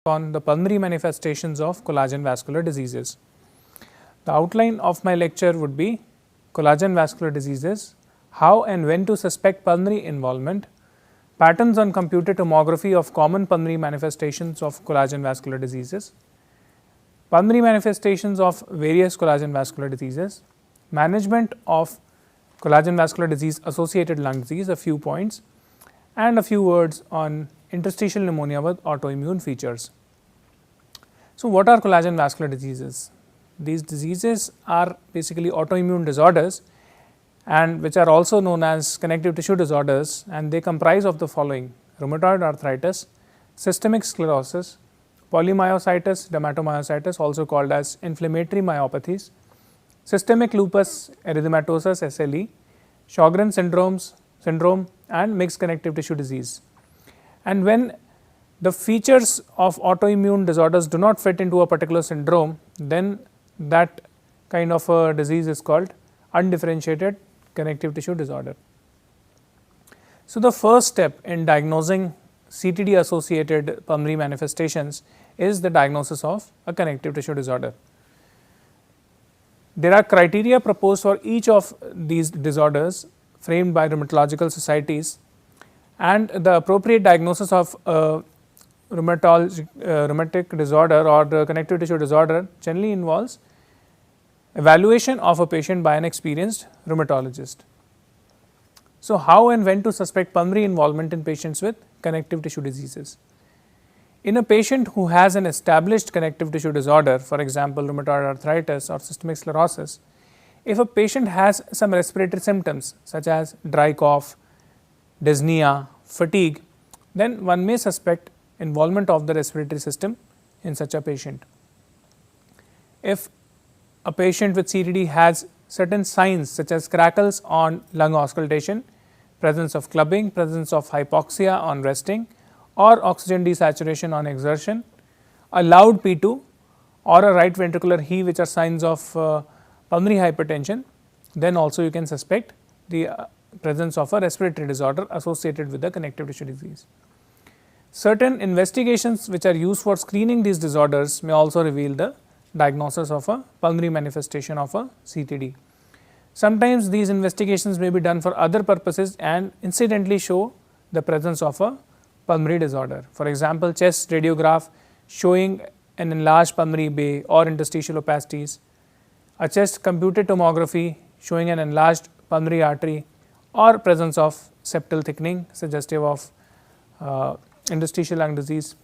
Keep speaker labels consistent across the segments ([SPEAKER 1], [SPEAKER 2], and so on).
[SPEAKER 1] on the pulmonary manifestations of collagen vascular diseases. The outline of my lecture would be collagen vascular diseases, how and when to suspect pulmonary involvement, patterns on computed tomography of common pulmonary manifestations of collagen vascular diseases, pulmonary manifestations of various collagen vascular diseases, management of collagen vascular disease associated lung disease, a few points, and a few words on interstitial pneumonia with autoimmune features. So, what are collagen vascular diseases? These diseases are basically autoimmune disorders and which are also known as connective tissue disorders, and they comprise of the following: rheumatoid arthritis, systemic sclerosis, polymyositis, dermatomyositis also called as inflammatory myopathies, systemic lupus erythematosus SLE, Sjogren syndrome and mixed connective tissue disease. And when the features of autoimmune disorders do not fit into a particular syndrome, then that kind of a disease is called undifferentiated connective tissue disorder. So, the first step in diagnosing CTD associated pulmonary manifestations is the diagnosis of a connective tissue disorder. There are criteria proposed for each of these disorders framed by rheumatological societies, and the appropriate diagnosis of rheumatic disorder or the connective tissue disorder generally involves evaluation of a patient by an experienced rheumatologist. So, how and when to suspect pulmonary involvement in patients with connective tissue diseases? In a patient who has an established connective tissue disorder, for example, rheumatoid arthritis or systemic sclerosis, if a patient has some respiratory symptoms such as dry cough, dyspnea, fatigue, then one may suspect involvement of the respiratory system in such a patient. If a patient with CTD has certain signs such as crackles on lung auscultation, presence of clubbing, presence of hypoxia on resting or oxygen desaturation on exertion, a loud P2 or a right ventricular heave which are signs of pulmonary hypertension, then also you can suspect the presence of a respiratory disorder associated with the connective tissue disease. Certain investigations which are used for screening these disorders may also reveal the diagnosis of a pulmonary manifestation of a CTD. Sometimes these investigations may be done for other purposes and incidentally show the presence of a pulmonary disorder. For example, chest radiograph showing an enlarged pulmonary bay or interstitial opacities, a chest computed tomography showing an enlarged pulmonary artery or presence of septal thickening suggestive of interstitial lung disease.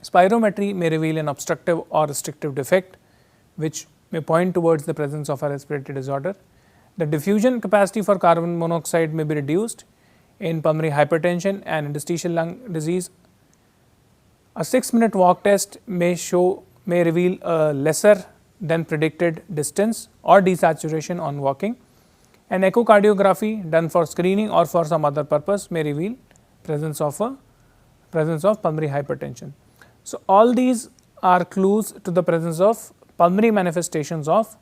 [SPEAKER 1] Spirometry may reveal an obstructive or restrictive defect which may point towards the presence of a respiratory disorder. The diffusion capacity for carbon monoxide may be reduced in pulmonary hypertension and interstitial lung disease. A 6-minute walk test may reveal a lesser than predicted distance or desaturation on walking. An echocardiography done for screening or for some other purpose may reveal presence of pulmonary hypertension. So, all these are clues to the presence of pulmonary manifestations of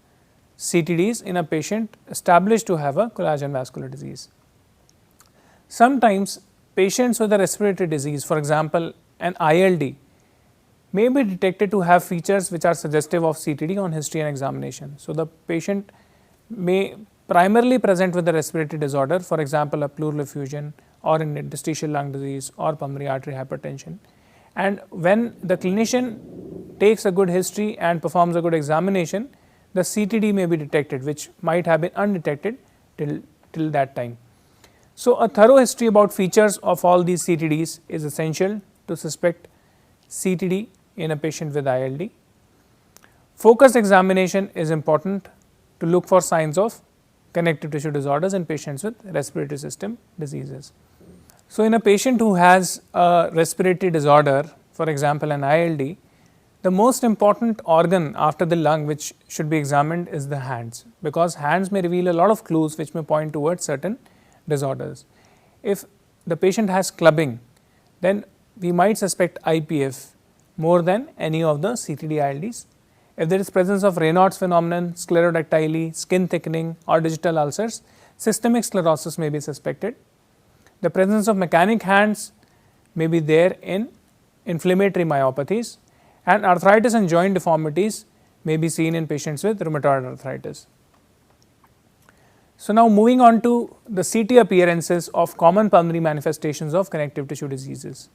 [SPEAKER 1] CTDs in a patient established to have a collagen vascular disease. Sometimes patients with a respiratory disease, for example an ILD, may be detected to have features which are suggestive of CTD on history and examination. So, the patient may primarily present with a respiratory disorder, for example, a pleural effusion or an interstitial lung disease or pulmonary artery hypertension, and when the clinician takes a good history and performs a good examination, the CTD may be detected which might have been undetected till that time. So, a thorough history about features of all these CTDs is essential to suspect CTD in a patient with ILD. Focused examination is important to look for signs of connective tissue disorders in patients with respiratory system diseases. So, in a patient who has a respiratory disorder, for example an ILD, the most important organ after the lung which should be examined is the hands, because hands may reveal a lot of clues which may point towards certain disorders. If the patient has clubbing, then we might suspect IPF more than any of the CTD ILDs. If there is presence of Raynaud's phenomenon, sclerodactyly, skin thickening or digital ulcers, systemic sclerosis may be suspected. The presence of mechanic hands may be there in inflammatory myopathies, and arthritis and joint deformities may be seen in patients with rheumatoid arthritis. So, now moving on to the CT appearances of common pulmonary manifestations of connective tissue diseases.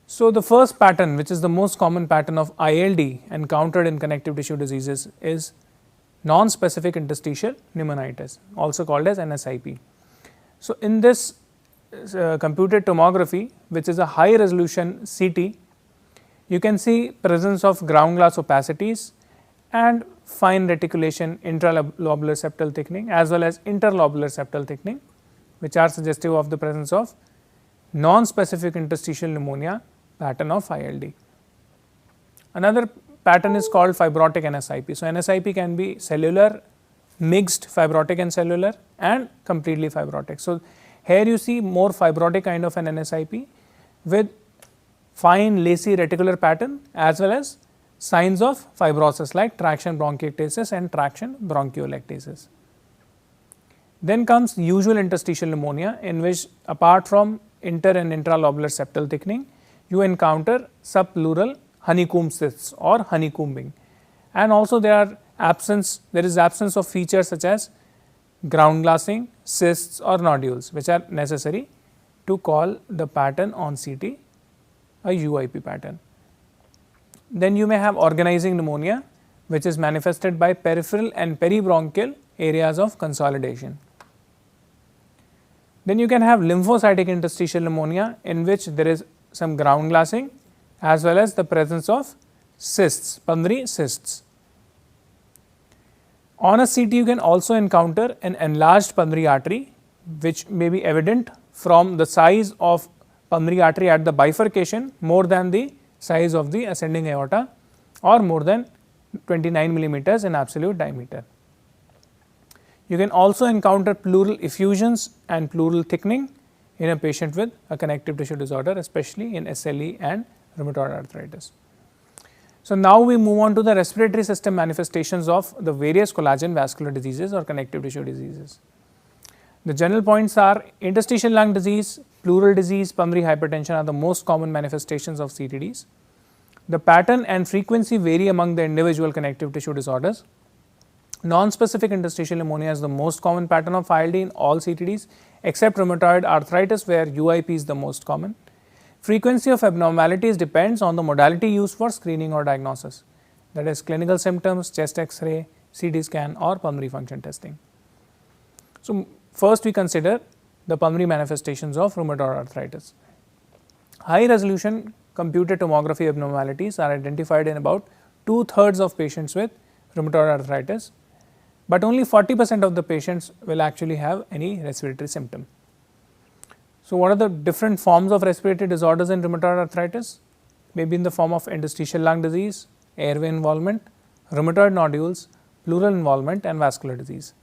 [SPEAKER 1] So, the first pattern, which is the most common pattern of ILD encountered in connective tissue diseases, is non-specific interstitial pneumonitis, also called as NSIP. So, in this computed tomography, which is a high resolution CT, you can see presence of ground glass opacities and fine reticulation intralobular septal thickening as well as interlobular septal thickening, which are suggestive of the presence of non-specific interstitial pneumonia pattern of ILD. Another pattern is called fibrotic NSIP. So, NSIP can be cellular, mixed fibrotic and cellular, and completely fibrotic. So, here you see more fibrotic kind of an NSIP with fine lacy reticular pattern as well as signs of fibrosis like traction bronchiectasis and traction bronchiolectasis. Then comes usual interstitial pneumonia, in which apart from inter and intralobular septal thickening, you encounter subpleural honeycomb cysts or honeycombing, and also there is absence of features such as ground glassing, cysts or nodules, which are necessary to call the pattern on CT a UIP pattern. Then you may have organizing pneumonia, which is manifested by peripheral and peribronchial areas of consolidation. Then you can have lymphocytic interstitial pneumonia, in which there is some ground glassing as well as the presence of cysts, pulmonary cysts. On a CT, you can also encounter an enlarged pulmonary artery, which may be evident from the size of pulmonary artery at the bifurcation more than the size of the ascending aorta or more than 29 millimeters in absolute diameter. You can also encounter pleural effusions and pleural thickening in a patient with a connective tissue disorder, especially in SLE and rheumatoid arthritis. So, now we move on to the respiratory system manifestations of the various collagen vascular diseases or connective tissue diseases. The general points are interstitial lung disease, pleural disease, pulmonary hypertension are the most common manifestations of CTDs. The pattern and frequency vary among the individual connective tissue disorders. Non-specific interstitial pneumonia is the most common pattern of ILD in all CTDs except rheumatoid arthritis, where UIP is the most common. Frequency of abnormalities depends on the modality used for screening or diagnosis, that is clinical symptoms, chest X-ray, CT scan or pulmonary function testing. So, first we consider the pulmonary manifestations of rheumatoid arthritis. High resolution computed tomography abnormalities are identified in about 2/3 of patients with rheumatoid arthritis, but only 40% of the patients will actually have any respiratory symptom. So, what are the different forms of respiratory disorders in rheumatoid arthritis? Maybe in the form of interstitial lung disease, airway involvement, rheumatoid nodules, pleural involvement and vascular disease.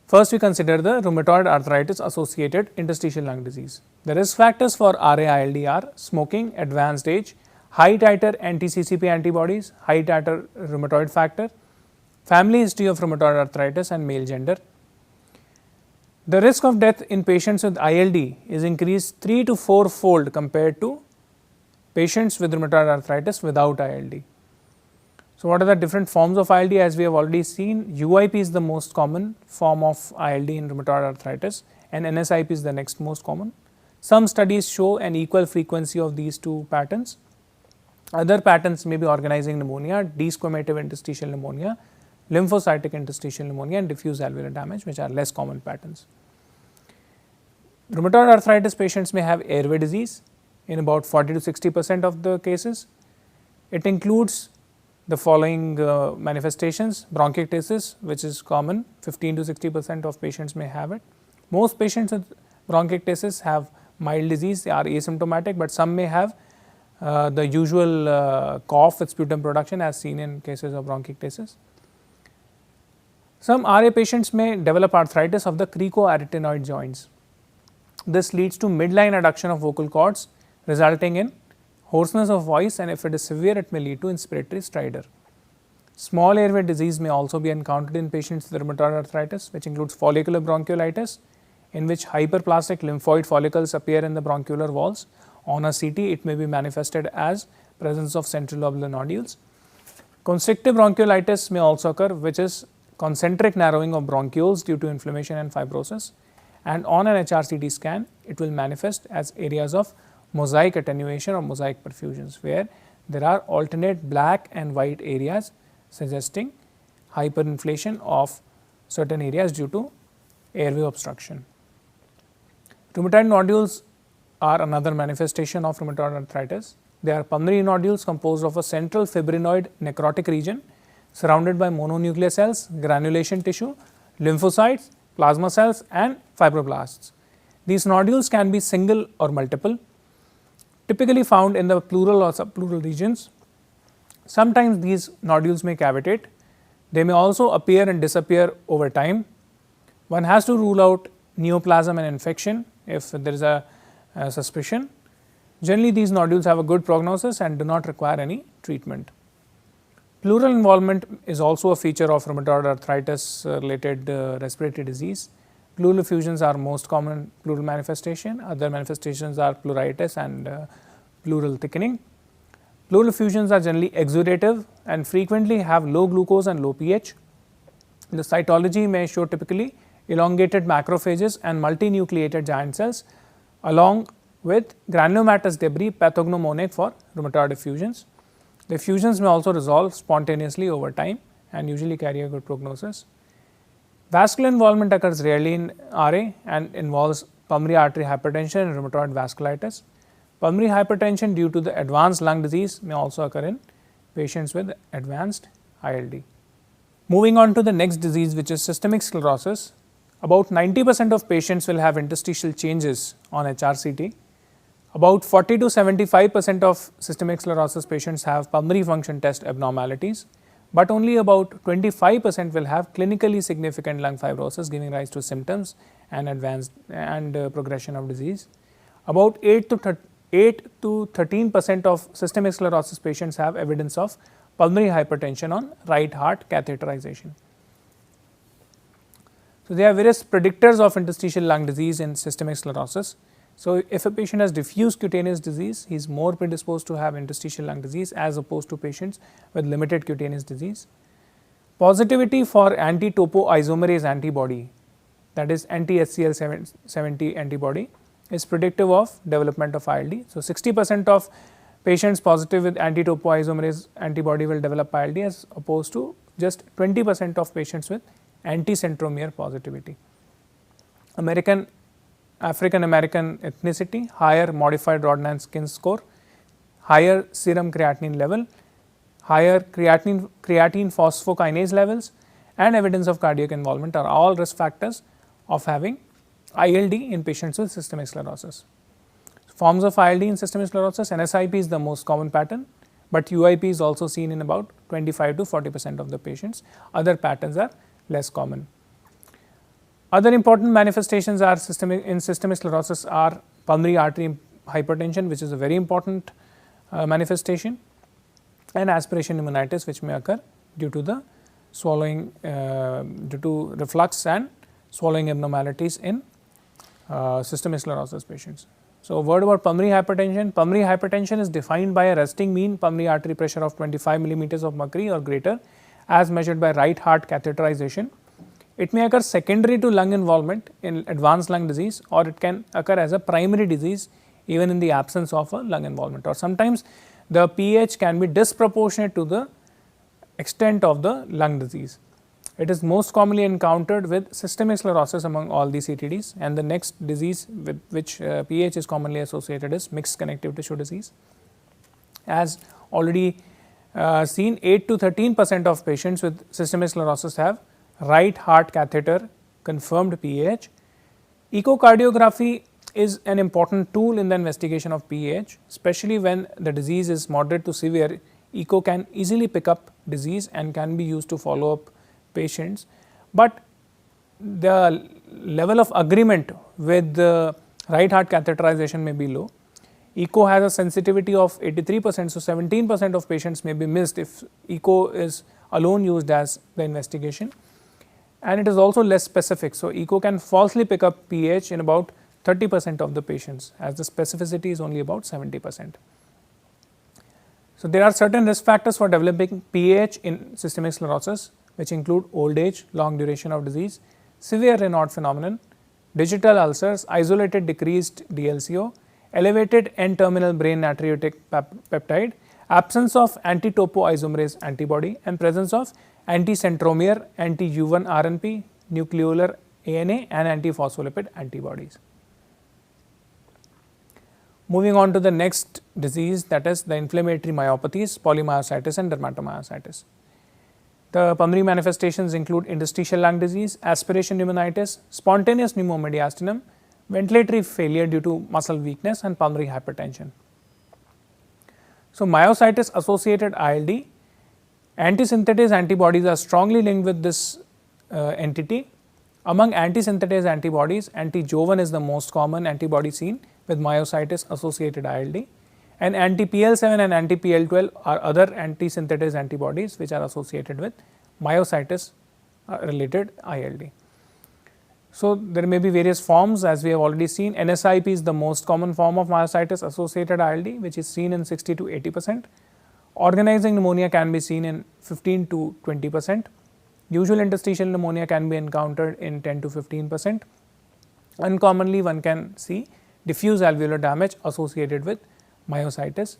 [SPEAKER 1] First, we consider the rheumatoid arthritis associated interstitial lung disease. The risk factors for RA-ILD are smoking, advanced age, high titer anti-CCP antibodies, high titer rheumatoid factor, family history of rheumatoid arthritis and male gender. The risk of death in patients with ILD is increased 3 to 4 fold compared to patients with rheumatoid arthritis without ILD. So, what are the different forms of ILD? As we have already seen, UIP is the most common form of ILD in rheumatoid arthritis and NSIP is the next most common. Some studies show an equal frequency of these two patterns. Other patterns may be organizing pneumonia, desquamative interstitial pneumonia, lymphocytic interstitial pneumonia and diffuse alveolar damage, which are less common patterns. Rheumatoid arthritis patients may have airway disease in about 40 to 60% of the cases. It includes the following manifestations: bronchiectasis, which is common, 15 to 60% of patients may have it. Most patients with bronchiectasis have mild disease, they are asymptomatic, but some may have the usual cough with sputum production as seen in cases of bronchiectasis. Some RA patients may develop arthritis of the cricoarytenoid joints. This leads to midline adduction of vocal cords, resulting in hoarseness of voice, and if it is severe, it may lead to inspiratory stridor. Small airway disease may also be encountered in patients with rheumatoid arthritis, which includes follicular bronchiolitis, in which hyperplastic lymphoid follicles appear in the bronchiolar walls, On a CT, it may be manifested as presence of central lobular nodules. Constrictive bronchiolitis may also occur, which is concentric narrowing of bronchioles due to inflammation and fibrosis. And on an HRCT scan, it will manifest as areas of mosaic attenuation or mosaic perfusions, where there are alternate black and white areas suggesting hyperinflation of certain areas due to airway obstruction. Rheumatoid nodules are another manifestation of rheumatoid arthritis. They are pulmonary nodules composed of a central fibrinoid necrotic region surrounded by mononuclear cells, granulation tissue, lymphocytes, plasma cells and fibroblasts. These nodules can be single or multiple, typically found in the pleural or subpleural regions. Sometimes these nodules may cavitate. They may also appear and disappear over time. One has to rule out neoplasm and infection if there is a suspicion. Generally, these nodules have a good prognosis and do not require any treatment. Pleural involvement is also a feature of rheumatoid arthritis related respiratory disease. Pleural effusions are most common pleural manifestation. Other manifestations are pleuritis and pleural thickening. Pleural effusions are generally exudative and frequently have low glucose and low pH. The cytology may show typically elongated macrophages and multinucleated giant cells along with granulomatous debris pathognomonic for rheumatoid effusions. The effusions may also resolve spontaneously over time and usually carry a good prognosis. Vascular involvement occurs rarely in RA and involves pulmonary artery hypertension and rheumatoid vasculitis. Pulmonary hypertension due to the advanced lung disease may also occur in patients with advanced ILD. Moving on to the next disease, which is systemic sclerosis. About 90% of patients will have interstitial changes on HRCT. About 40 to 75% of systemic sclerosis patients have pulmonary function test abnormalities, but only about 25% will have clinically significant lung fibrosis giving rise to symptoms and advanced and progression of disease. About 8 to 13% of systemic sclerosis patients have evidence of pulmonary hypertension on right heart catheterization. So, there are various predictors of interstitial lung disease in systemic sclerosis. So, if a patient has diffuse cutaneous disease, he is more predisposed to have interstitial lung disease as opposed to patients with limited cutaneous disease. Positivity for anti-topoisomerase antibody, that is anti-SCL70 antibody, is predictive of development of ILD. So, 60% of patients positive with anti-topoisomerase antibody will develop ILD as opposed to just 20% of patients with anti-centromere positivity. African American ethnicity, higher modified Rodnan skin score, higher serum creatinine level, higher creatine phosphokinase levels and evidence of cardiac involvement are all risk factors of having ILD in patients with systemic sclerosis. Forms of ILD in systemic sclerosis, NSIP is the most common pattern, but UIP is also seen in about 25 to 40% of the patients. Other patterns are less common. Other important manifestations are in systemic sclerosis are pulmonary artery hypertension, which is a very important manifestation, and aspiration pneumonitis, which may occur due to the swallowing, due to reflux and swallowing abnormalities in systemic sclerosis patients. So, a word about pulmonary hypertension. Pulmonary hypertension is defined by a resting mean pulmonary artery pressure of 25 millimeters of mercury or greater as measured by right heart catheterization. It may occur secondary to lung involvement in advanced lung disease, or it can occur as a primary disease even in the absence of a lung involvement, or sometimes the pH can be disproportionate to the extent of the lung disease. It is most commonly encountered with systemic sclerosis among all these CTDs, and the next disease with which pH is commonly associated is mixed connective tissue disease. As already seen, 8 to 13% of patients with systemic sclerosis have right heart catheter confirmed pH. Echocardiography is an important tool in the investigation of pH, especially when the disease is moderate to severe. Echo can easily pick up disease and can be used to follow up patients, but the level of agreement with the right heart catheterization may be low. Echo has a sensitivity of 83%, so 17% of patients may be missed if echo is alone used as the investigation, and it is also less specific. So, echo can falsely pick up pH in about 30% of the patients, as the specificity is only about 70%. So, there are certain risk factors for developing PAH in systemic sclerosis, which include old age, long duration of disease, severe Raynaud phenomenon, digital ulcers, isolated decreased DLCO, elevated N-terminal brain natriuretic peptide, absence of anti-topoisomerase antibody, and presence of anti-centromere, anti-U1 RNP, nucleolar ANA, and anti-phospholipid antibodies. Moving on to the next disease, that is the inflammatory myopathies, polymyositis and dermatomyositis. The pulmonary manifestations include interstitial lung disease, aspiration pneumonitis, spontaneous pneumomediastinum, ventilatory failure due to muscle weakness, and pulmonary hypertension. So, myositis associated ILD, antisynthetase antibodies are strongly linked with this entity. Among antisynthetase antibodies, anti-Jovan is the most common antibody seen with myositis associated ILD, and anti-PL7 and anti-PL12 are other antisynthetase antibodies which are associated with myositis related ILD. So, there may be various forms, as we have already seen. NSIP is the most common form of myositis associated ILD, which is seen in 60 to 80%. Organizing pneumonia can be seen in 15 to 20%. Usual interstitial pneumonia can be encountered in 10 to 15%. Uncommonly, one can see diffuse alveolar damage associated with myositis.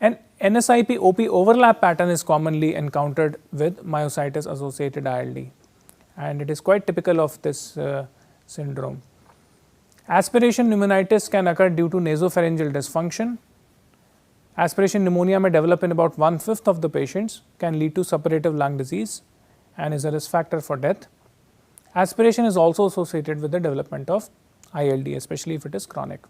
[SPEAKER 1] And NSIP OP overlap pattern is commonly encountered with myositis associated ILD, and it is quite typical of this syndrome. Aspiration pneumonitis can occur due to nasopharyngeal dysfunction. Aspiration pneumonia may develop in about 1/5 of the patients, can lead to suppurative lung disease and is a risk factor for death. Aspiration is also associated with the development of ILD, especially if it is chronic.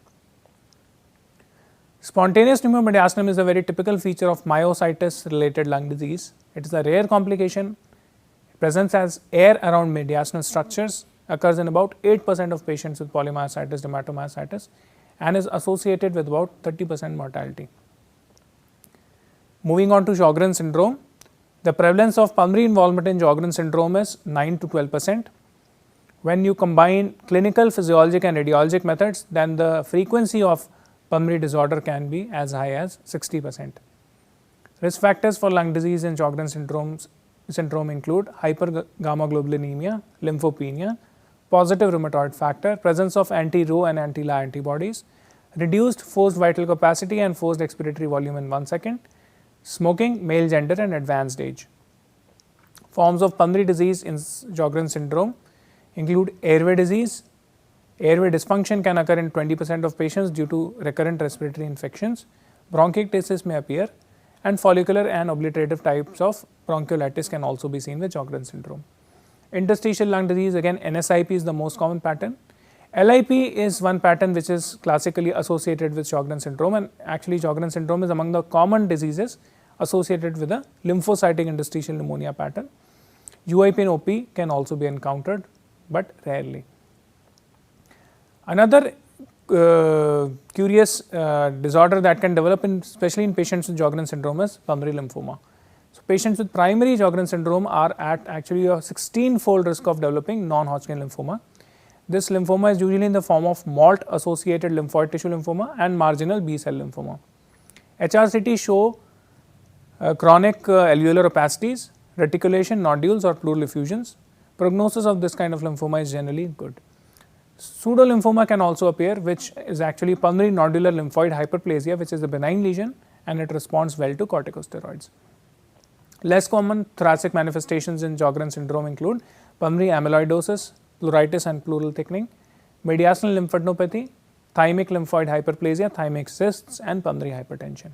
[SPEAKER 1] Spontaneous pneumomediastinum is a very typical feature of myositis related lung disease. It is a rare complication. Presence as air around mediastinal structures, occurs in about 8% of patients with polymyositis, dermatomyositis, and is associated with about 30% mortality. Moving on to Sjogren's syndrome, the prevalence of pulmonary involvement in Sjogren's syndrome is 9 to 12%. When you combine clinical, physiologic and radiologic methods, then the frequency of pulmonary disorder can be as high as 60%. Risk factors for lung disease in Sjogren's syndrome include hypergammaglobulinemia, lymphopenia, positive rheumatoid factor, presence of anti-Rho and anti-La antibodies, reduced forced vital capacity and forced expiratory volume in 1 second, smoking, male gender and advanced age. Forms of pulmonary disease in Sjogren's syndrome include airway disease. Airway dysfunction can occur in 20% of patients due to recurrent respiratory infections. Bronchiectasis may appear, and follicular and obliterative types of bronchiolitis can also be seen with Sjogren's syndrome. Interstitial lung disease, again NSIP is the most common pattern. LIP is one pattern which is classically associated with Sjogren's syndrome, and actually Sjogren's syndrome is among the common diseases associated with a lymphocytic interstitial pneumonia pattern. UIP and OP can also be encountered, but rarely. Another curious disorder that can develop especially in patients with Sjogren's syndrome is pulmonary lymphoma. So, patients with primary Sjogren's syndrome are at actually a 16-fold risk of developing non-Hodgkin lymphoma. This lymphoma is usually in the form of MALT associated lymphoid tissue lymphoma and marginal B cell lymphoma. HRCT show chronic alveolar opacities, reticulation, nodules or pleural effusions. Prognosis of this kind of lymphoma is generally good. Pseudolymphoma can also appear, which is actually pulmonary nodular lymphoid hyperplasia, which is a benign lesion and it responds well to corticosteroids. Less common thoracic manifestations in Sjogren's syndrome include pulmonary amyloidosis, pleuritis and pleural thickening, mediastinal lymphadenopathy, thymic lymphoid hyperplasia, thymic cysts and pulmonary hypertension.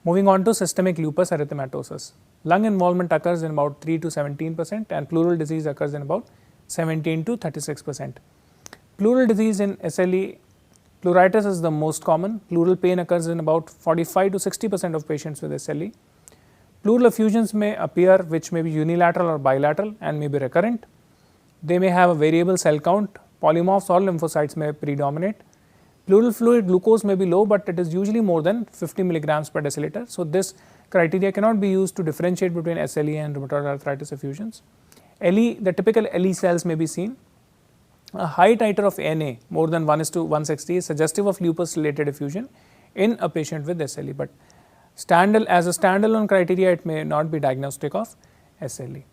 [SPEAKER 1] Moving on to systemic lupus erythematosus. Lung involvement occurs in about 3 to 17% and pleural disease occurs in about 17 to 36%. Pleural disease in SLE, pleuritis is the most common. Pleural pain occurs in about 45 to 60% of patients with SLE. Pleural effusions may appear, which may be unilateral or bilateral and may be recurrent. They may have a variable cell count, polymorphs or lymphocytes may predominate. Pleural fluid glucose may be low, but it is usually more than 50 milligrams per deciliter. So, this criteria cannot be used to differentiate between SLE and rheumatoid arthritis effusions. LE, the typical LE cells may be seen. A high titer of Na more than 1:160 is suggestive of lupus related effusion in a patient with SLE, but as a standalone criteria it may not be diagnostic of SLE.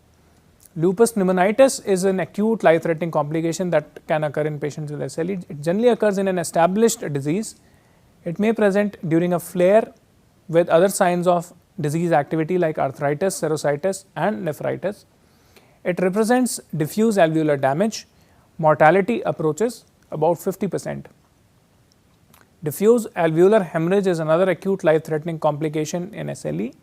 [SPEAKER 1] Lupus pneumonitis is an acute life threatening complication that can occur in patients with SLE. It generally occurs in an established disease. It may present during a flare with other signs of disease activity like arthritis, serositis and nephritis. It represents diffuse alveolar damage. Mortality approaches about 50%. Diffuse alveolar hemorrhage is another acute life threatening complication in SLE.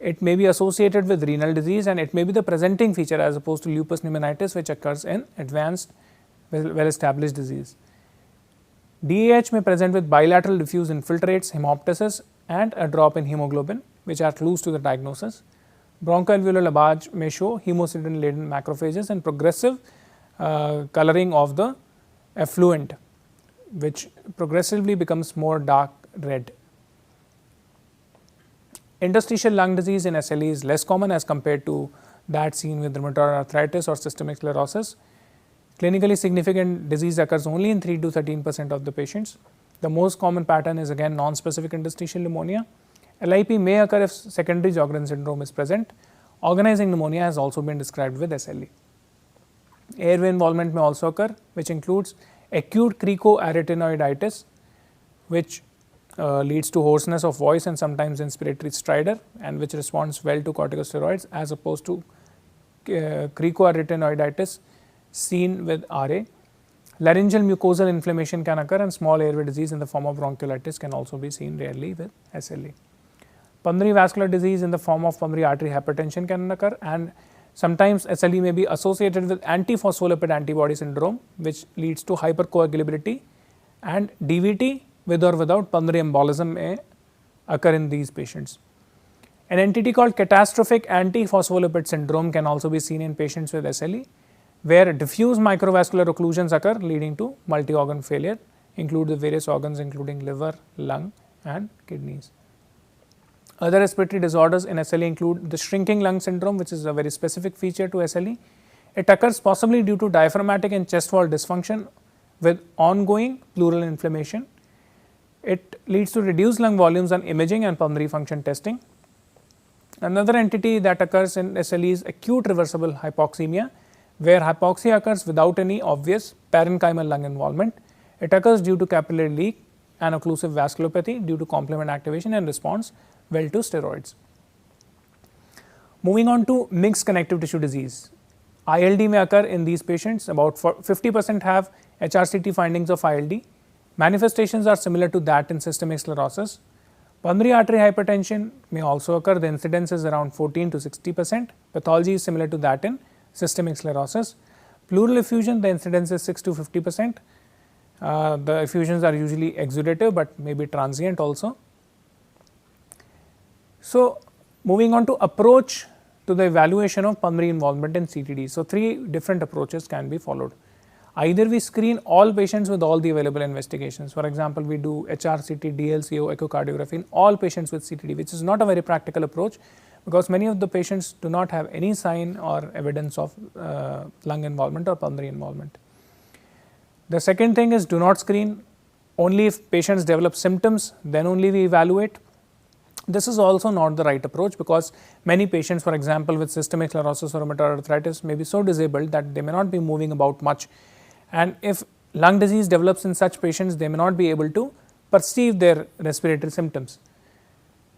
[SPEAKER 1] It may be associated with renal disease and it may be the presenting feature as opposed to lupus pneumonitis, which occurs in advanced well established disease. DAH may present with bilateral diffuse infiltrates, hemoptysis and a drop in hemoglobin, which are clues to the diagnosis. Bronchoalveolar lavage may show hemocydin laden macrophages and progressive coloring of the effluent, which progressively becomes more dark red. Interstitial lung disease in SLE is less common as compared to that seen with rheumatoid arthritis or systemic sclerosis. Clinically significant disease occurs only in 3 to 13% of the patients. The most common pattern is again non-specific interstitial pneumonia. LIP may occur if secondary Sjogren syndrome is present. Organizing pneumonia has also been described with SLE. Airway involvement may also occur, which includes acute cricoarytenoiditis, which leads to hoarseness of voice and sometimes inspiratory stridor, and which responds well to corticosteroids as opposed to cricoarytenoiditis seen with RA. Laryngeal mucosal inflammation can occur and small airway disease in the form of bronchiolitis can also be seen rarely with SLE. Pulmonary vascular disease in the form of pulmonary artery hypertension can occur, and sometimes SLE may be associated with antiphospholipid antibody syndrome, which leads to hypercoagulability, and DVT with or without pulmonary embolism may occur in these patients. An entity called catastrophic antiphospholipid syndrome can also be seen in patients with SLE, where diffuse microvascular occlusions occur leading to multi-organ failure, include the various organs including liver, lung and kidneys. Other respiratory disorders in SLE include the shrinking lung syndrome, which is a very specific feature to SLE. It occurs possibly due to diaphragmatic and chest wall dysfunction with ongoing pleural inflammation. It leads to reduced lung volumes on imaging and pulmonary function testing. Another entity that occurs in SLE is acute reversible hypoxemia, where hypoxia occurs without any obvious parenchymal lung involvement. It occurs due to capillary leak and occlusive vasculopathy due to complement activation and responds well to steroids. Moving on to mixed connective tissue disease. ILD may occur in these patients. About 50% have HRCT findings of ILD. Manifestations are similar to that in systemic sclerosis. Pulmonary artery hypertension may also occur. The incidence is around 14 to 60%. Pathology is similar to that in systemic sclerosis. Pleural effusion, the incidence is 6 to 50%. The effusions are usually exudative but may be transient also. So, moving on to approach to the evaluation of pulmonary involvement in CTD. So, 3 different approaches can be followed. Either we screen all patients with all the available investigations. For example, we do HRCT, DLCO, echocardiography in all patients with CTD, which is not a very practical approach because many of the patients do not have any sign or evidence of lung involvement or pulmonary involvement. The second thing is do not screen. Only if patients develop symptoms, then only we evaluate. This is also not the right approach because many patients, for example, with systemic sclerosis or rheumatoid arthritis may be so disabled that they may not be moving about much, and if lung disease develops in such patients, they may not be able to perceive their respiratory symptoms.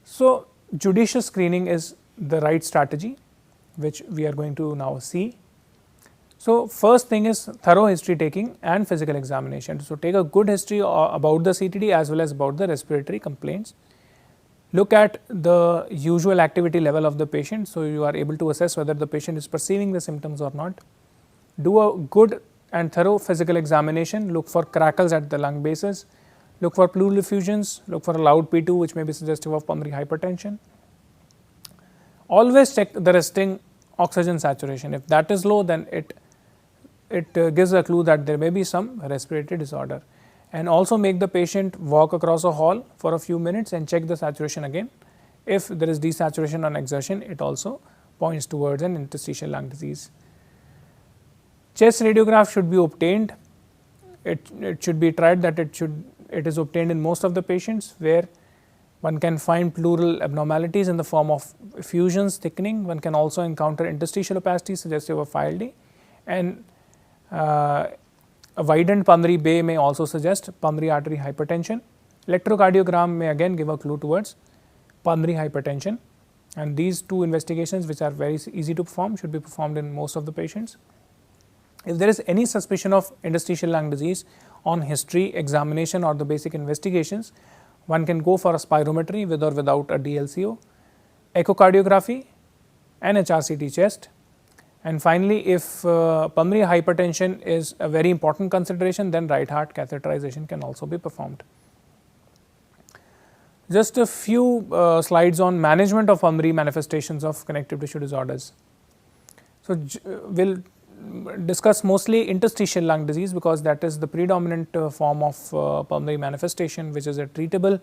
[SPEAKER 1] So, judicious screening is the right strategy, which we are going to now see. So, first thing is thorough history taking and physical examination. So, take a good history about the CTD as well as about the respiratory complaints. Look at the usual activity level of the patient, so you are able to assess whether the patient is perceiving the symptoms or not. Do a good and thorough physical examination, look for crackles at the lung bases, look for pleural effusions, look for a loud P2 which may be suggestive of pulmonary hypertension. Always check the resting oxygen saturation. If that is low, then it gives a clue that there may be some respiratory disorder. And also make the patient walk across a hall for a few minutes and check the saturation again. If there is desaturation on exertion, it also points towards an interstitial lung disease. Chest radiograph should be obtained it should be tried that it is obtained in most of the patients where one can find pleural abnormalities in the form of effusions, thickening. One can also encounter interstitial opacity suggestive of ILD, and a widened pulmonary bay may also suggest pulmonary artery hypertension. Electrocardiogram may again give a clue towards pulmonary hypertension, and these two investigations, which are very easy to perform, should be performed in most of the patients. If there is any suspicion of interstitial lung disease on history, examination or the basic investigations, one can go for a spirometry with or without a DLCO, echocardiography and HRCT chest. And finally, if pulmonary hypertension is a very important consideration, then right heart catheterization can also be performed. Just a few slides on management of pulmonary manifestations of connective tissue disorders. So, we will discuss mostly interstitial lung disease because that is the predominant form of pulmonary manifestation, which is a treatable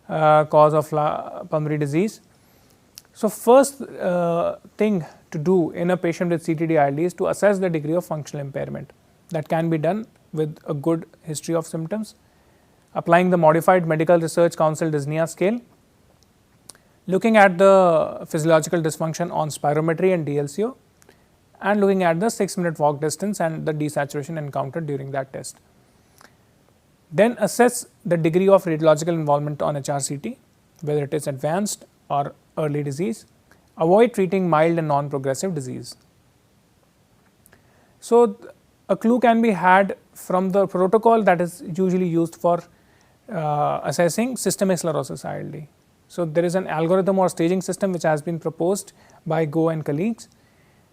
[SPEAKER 1] cause of pulmonary disease. So, first thing to do in a patient with CTD-ILD is to assess the degree of functional impairment. That can be done with a good history of symptoms, applying the modified Medical Research Council dyspnea scale, looking at the physiological dysfunction on spirometry and DLCO, and looking at the 6-minute walk distance and the desaturation encountered during that test. Then assess the degree of radiological involvement on HRCT, whether it is advanced or early disease. Avoid treating mild and non-progressive disease. So, a clue can be had from the protocol that is usually used for assessing systemic sclerosis ILD. So, there is an algorithm or staging system which has been proposed by Go and colleagues.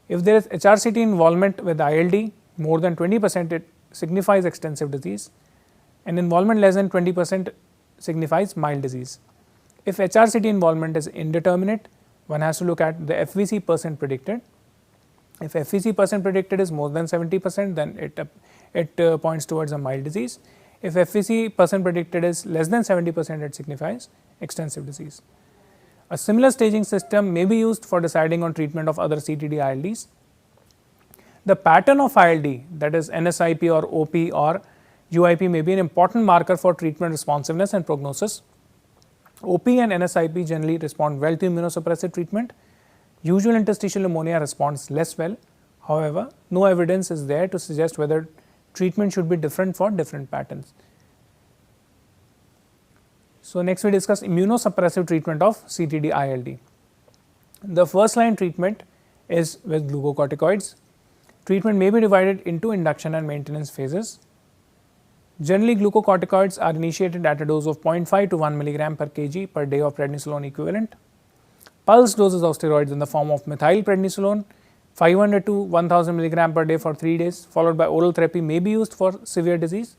[SPEAKER 1] If there is HRCT involvement with ILD more than 20%, it signifies extensive disease, and involvement less than 20% signifies mild disease. If HRCT involvement is indeterminate, one has to look at the FVC percent predicted. If FVC percent predicted is more than 70%, then it points towards a mild disease. If FVC percent predicted is less than 70%, it signifies extensive disease. A similar staging system may be used for deciding on treatment of other CTD-ILDs. The pattern of ILD, that is NSIP or OP or UIP, may be an important marker for treatment responsiveness and prognosis. OP and NSIP generally respond well to immunosuppressive treatment. Usual interstitial pneumonia responds less well. However, no evidence is there to suggest whether treatment should be different for different patterns. So, next we discuss immunosuppressive treatment of CTD-ILD. The first line treatment is with glucocorticoids. Treatment may be divided into induction and maintenance phases. Generally, glucocorticoids are initiated at a dose of 0.5 to 1 milligram per kg per day of prednisolone equivalent. Pulse doses of steroids in the form of methylprednisolone 500 to 1000 milligram per day for 3 days, followed by oral therapy, may be used for severe disease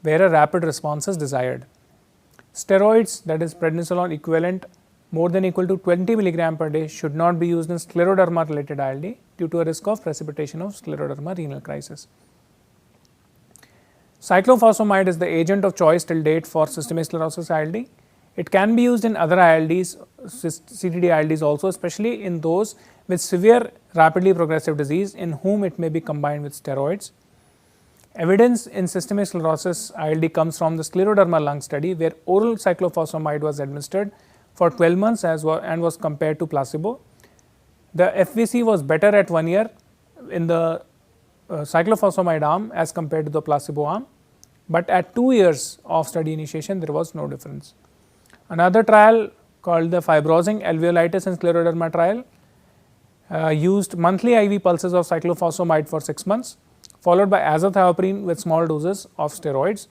[SPEAKER 1] where a rapid response is desired. Steroids, that is prednisolone equivalent more than equal to 20 milligram per day, should not be used in scleroderma related ILD due to a risk of precipitation of scleroderma renal crisis. Cyclophosphamide is the agent of choice till date for systemic sclerosis ILD. It can be used in other ILDs, CTD-ILDs also, especially in those with severe rapidly progressive disease in whom it may be combined with steroids. Evidence in systemic sclerosis ILD comes from the scleroderma lung study where oral cyclophosphamide was administered for 12 months and was compared to placebo. The FVC was better at 1 year in the cyclophosphamide arm as compared to the placebo arm, but at 2 years of study initiation there was no difference. Another trial called the fibrosing alveolitis and scleroderma trial used monthly IV pulses of cyclophosphamide for 6 months, followed by azathioprine with small doses of steroids.